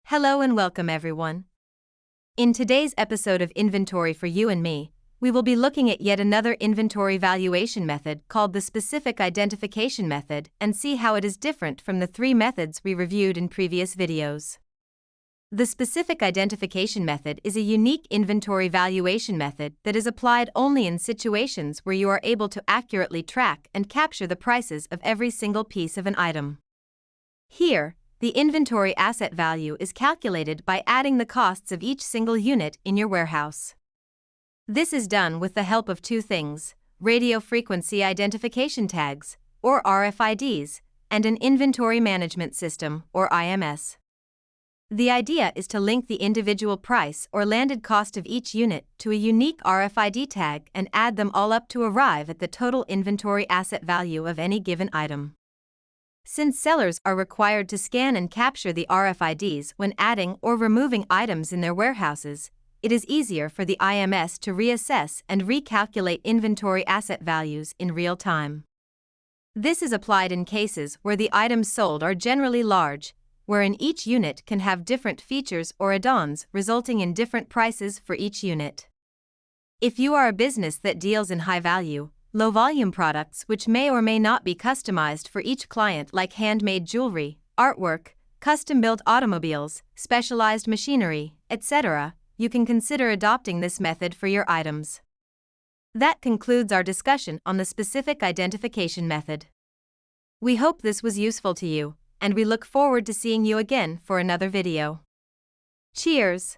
Hello and welcome everyone. In today's episode of Inventory for You and Me, we will be looking at yet another inventory valuation method called the specific identification method and see how it is different from the three methods we reviewed in previous videos. The specific identification method is a unique inventory valuation method that is applied only in situations where you are able to accurately track and capture the prices of every single piece of an item. Here, the inventory asset value is calculated by adding the costs of each single unit in your warehouse. This is done with the help of two things: radio frequency identification tags, or RFIDs, and an inventory management system, or IMS. The idea is to link the individual price or landed cost of each unit to a unique RFID tag and add them all up to arrive at the total inventory asset value of any given item. Since sellers are required to scan and capture the RFIDs when adding or removing items in their warehouses, it is easier for the IMS to reassess and recalculate inventory asset values in real time. This is applied in cases where the items sold are generally large, wherein each unit can have different features or add-ons resulting in different prices for each unit. If you are a business that deals in high-value, low-volume products which may or may not be customized for each client, like handmade jewelry, artwork, custom-built automobiles, specialized machinery, etc., you can consider adopting this method for your items. That concludes our discussion on the specific identification method. We hope this was useful to you, and we look forward to seeing you again for another video. Cheers!